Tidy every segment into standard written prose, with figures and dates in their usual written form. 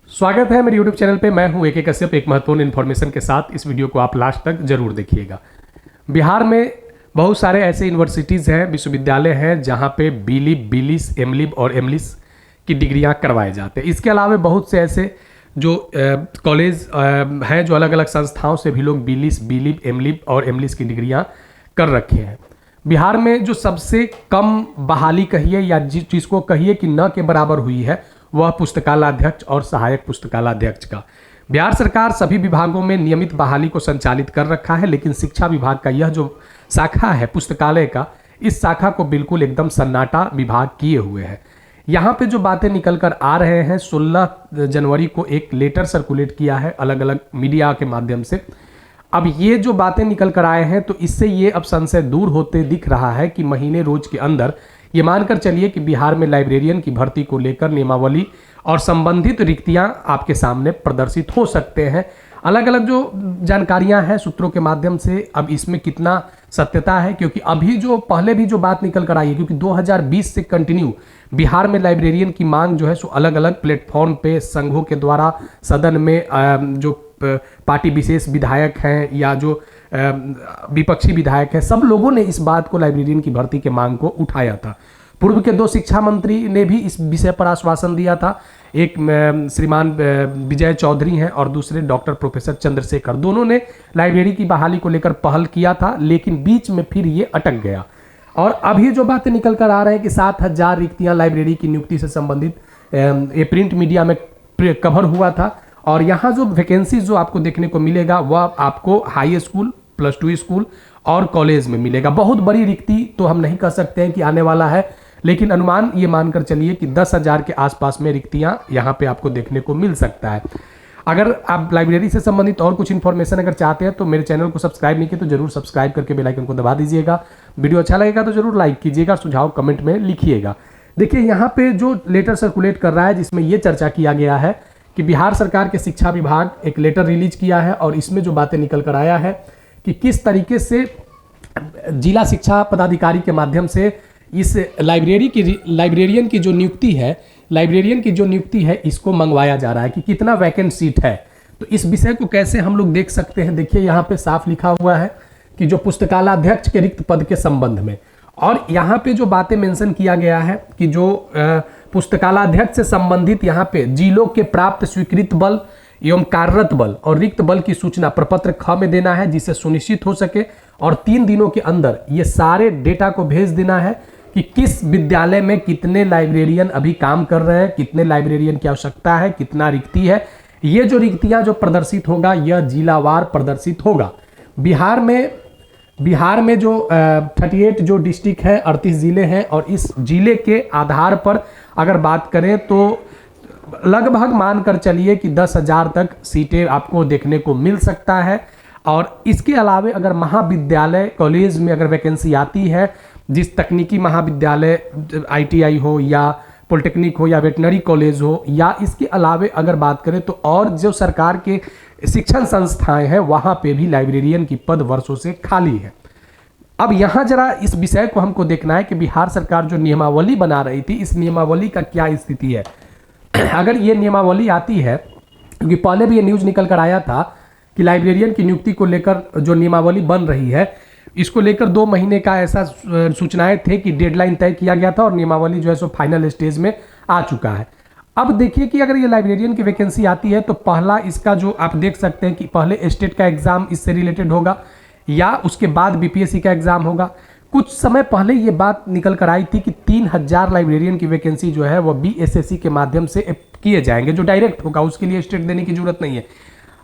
स्वागत है मेरे YouTube चैनल पे। मैं हूं AK कश्यप। एक महत्वपूर्ण इन्फॉर्मेशन के साथ इस वीडियो को आप लास्ट तक जरूर देखिएगा। बिहार में बहुत सारे ऐसे यूनिवर्सिटीज़ हैं, विश्वविद्यालय हैं जहां पे बीलिब, बीलिस, एमलिब और एमलिस की डिग्रियां करवाए जाते हैं। इसके अलावा बहुत से ऐसे जो कॉलेज हैं, जो अलग अलग संस्थाओं से भी लोग बीलिस, बीलिब, एमलिब और एमलिस की डिग्रियां कर रखे हैं। बिहार में जो सबसे कम बहाली कहिए या जिस चीज़ को कहिए कि न के बराबर हुई है, वह पुस्तकालयाध्यक्ष और सहायक पुस्तकालयाध्यक्ष का। बिहार सरकार सभी विभागों में नियमित बहाली को संचालित कर रखा है, लेकिन शिक्षा विभाग का यह जो शाखा है पुस्तकालय का, इस शाखा को बिल्कुल एकदम सन्नाटा विभाग किए हुए है। यहाँ पे जो बातें निकल कर आ रहे हैं, 16 जनवरी को एक लेटर सर्कुलेट किया है अलग अलग मीडिया के माध्यम से। अब ये जो बातें निकल कर आए हैं, तो इससे ये अब संशय दूर होते दिख रहा है कि महीने रोज के अंदर ये मानकर चलिए कि बिहार में लाइब्रेरियन की भर्ती को लेकर नियमावली और संबंधित रिक्तियां आपके सामने प्रदर्शित हो सकते हैं। अलग अलग जो जानकारियां हैं सूत्रों के माध्यम से, अब इसमें कितना सत्यता है, क्योंकि अभी जो पहले भी जो बात निकल कर आई है, क्योंकि 2020 से कंटिन्यू बिहार में लाइब्रेरियन की मांग जो है सो अलग अलग प्लेटफॉर्म पे संघों के द्वारा, सदन में जो पार्टी विशेष विधायक हैं या जो विपक्षी विधायक हैं, सब लोगों ने इस बात को लाइब्रेरियन की भर्ती के मांग को उठाया था। पूर्व के 2 शिक्षा मंत्री ने भी इस विषय पर आश्वासन दिया था। एक श्रीमान विजय चौधरी हैं और दूसरे डॉक्टर प्रोफेसर चंद्रशेखर। दोनों ने लाइब्रेरी की बहाली को लेकर पहल किया था, लेकिन बीच में फिर ये अटक गया। और अभी जो बातें निकल कर आ रहे हैं कि 7000 रिक्तियां लाइब्रेरी की नियुक्ति से संबंधित ये प्रिंट मीडिया में कवर हुआ था। और यहाँ जो वैकेंसीज जो आपको देखने को मिलेगा वह आपको हाई स्कूल, +2 स्कूल और कॉलेज में मिलेगा। बहुत बड़ी रिक्ति तो हम नहीं कह सकते हैं कि आने वाला है, लेकिन अनुमान ये मानकर चलिए कि 10,000 के आसपास में रिक्तियां यहाँ पे आपको देखने को मिल सकता है। अगर आप लाइब्रेरी से संबंधित और कुछ इन्फॉर्मेशन अगर चाहते हैं तो मेरे चैनल को सब्सक्राइब नहीं किया तो जरूर सब्सक्राइब करके बेल आइकन को दबा दीजिएगा। वीडियो अच्छा लगेगा तो जरूर लाइक कीजिएगा, सुझाव कमेंट में लिखिएगा। देखिए यहाँ पे जो लेटर सर्कुलेट कर रहा है, जिसमें ये चर्चा किया गया है कि बिहार सरकार के शिक्षा विभाग एक लेटर रिलीज किया है और इसमें जो बातें निकल कर आया है कि किस तरीके से जिला शिक्षा पदाधिकारी के माध्यम से इस लाइब्रेरियन की जो नियुक्ति है इसको मंगवाया जा रहा है कि कितना वैकेंट सीट है। तो इस विषय को कैसे हम लोग देख सकते हैं, देखिए यहाँ पे साफ लिखा हुआ है कि जो पुस्तकालयाध्यक्ष के रिक्त पद के संबंध में, और यहाँ पे जो बातें मेंशन किया गया है कि जो पुस्तकालयाध्यक्ष से संबंधित यहाँ पे जिलों के प्राप्त स्वीकृत बल एवं कार्यरत बल और रिक्त बल की सूचना प्रपत्र ख में देना है, जिससे सुनिश्चित हो सके और 3 दिनों के अंदर ये सारे डेटा को भेज देना है कि किस विद्यालय में कितने लाइब्रेरियन अभी काम कर रहे हैं, कितने लाइब्रेरियन की आवश्यकता है, कितना रिक्ति है। ये जो रिक्तियां जो प्रदर्शित होगा यह जिलावार प्रदर्शित होगा। बिहार में जो 38 जो डिस्ट्रिक्ट है, 38 जिले हैं, और इस जिले के आधार पर अगर बात करें तो लगभग मानकर चलिए कि 10,000 तक सीटें आपको देखने को मिल सकता है। और इसके अलावा अगर महाविद्यालय कॉलेज में अगर वैकेंसी आती है, जिस तकनीकी महाविद्यालय ITI हो या पॉलिटेक्निक हो या वेटनरी कॉलेज हो, या इसके अलावा अगर बात करें तो और जो सरकार के शिक्षण संस्थाएं हैं वहां पे भी लाइब्रेरियन की पद वर्षों से खाली है। अब यहाँ जरा इस विषय को हमको देखना है कि बिहार सरकार जो नियमावली बना रही थी, इस नियमावली का क्या स्थिति है। अगर ये नियमावली आती है, क्योंकि पहले भी ये न्यूज निकल कर आया था कि लाइब्रेरियन की नियुक्ति को लेकर जो नियमावली बन रही है, इसको लेकर 2 महीने का ऐसा सूचनाएं थे कि डेडलाइन तय किया गया था और नियमावली जो है सो फाइनल स्टेज में आ चुका है। अब देखिए कि अगर ये लाइब्रेरियन की वैकेंसी आती है तो पहला इसका जो आप देख सकते हैं कि पहले स्टेट का एग्जाम इससे रिलेटेड होगा या उसके बाद BPSC का एग्जाम होगा। कुछ समय पहले ये बात निकल कर आई थी कि 3000 लाइब्रेरियन की वैकेंसी जो है वो BSSC के माध्यम से किए जाएंगे, जो डायरेक्ट होगा, उसके लिए स्टेट देने की जरूरत नहीं है।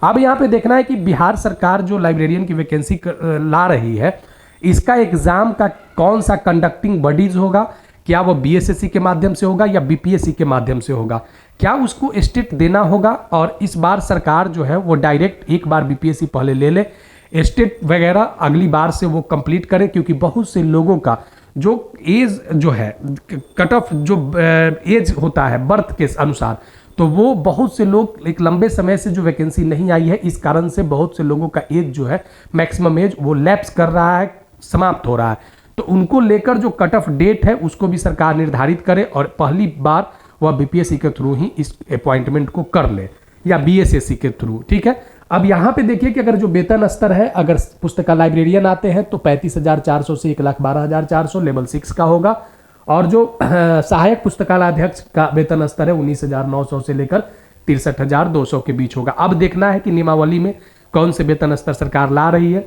अब यहाँ पे देखना है कि बिहार सरकार जो लाइब्रेरियन की वैकेंसी ला रही है, इसका एग्जाम का कौन सा कंडक्टिंग बॉडीज होगा, क्या वो BSSC के माध्यम से होगा या BPSC के माध्यम से होगा, क्या उसको स्टेट देना होगा। और इस बार सरकार जो है वो डायरेक्ट एक बार BPSC पहले ले ले, स्टेट वगैरह अगली बार से वो कंप्लीट करे, क्योंकि बहुत से लोगों का जो एज जो है कट ऑफ जो एज होता है बर्थ के अनुसार, तो वो बहुत से लोग एक लंबे समय से जो वैकेंसी नहीं आई है, इस कारण से बहुत से लोगों का एज जो है मैक्सिमम एज वो लैप्स कर रहा है, समाप्त हो रहा है। तो उनको लेकर जो कट ऑफ डेट है उसको भी सरकार निर्धारित करे और पहली बार वह बीपीएससी के थ्रू ही इस अपॉइंटमेंट को कर ले या बीएसएससी के थ्रू। ठीक है, अब यहाँ पे देखिए कि अगर जो वेतन स्तर है, अगर पुस्तकालय लाइब्रेरियन आते हैं तो 35,400 से 1,12,400 लेवल 6 का होगा, और जो सहायक पुस्तकालय अध्यक्ष का वेतन स्तर है 19,900 से लेकर 63,200 के बीच होगा। अब देखना है कि नियमावली में कौन से वेतन स्तर सरकार ला रही है,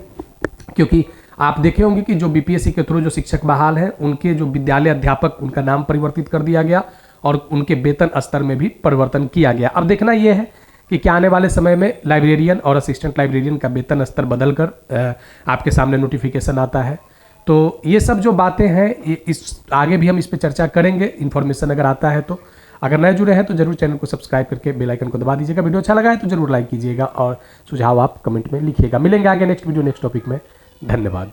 क्योंकि आप देखे होंगे कि जो बीपीएससी के थ्रू जो शिक्षक बहाल हैं उनके जो विद्यालय अध्यापक, उनका नाम परिवर्तित कर दिया गया और उनके वेतन स्तर में भी परिवर्तन किया गया। अब देखना यह है कि क्या आने वाले समय में लाइब्रेरियन और असिस्टेंट लाइब्रेरियन का वेतन स्तर बदलकर आपके सामने नोटिफिकेशन आता है। तो ये सब जो बातें हैं इस आगे भी हम इस पर चर्चा करेंगे, इन्फॉर्मेशन अगर आता है तो। अगर नए जुड़े हैं तो जरूर चैनल को सब्सक्राइब करके बेल आइकन को दबा दीजिएगा। वीडियो अच्छा लगा है तो जरूर लाइक कीजिएगा और सुझाव आप कमेंट में लिखिएगा। मिलेंगे आगे नेक्स्ट वीडियो नेक्स्ट टॉपिक में। धन्यवाद।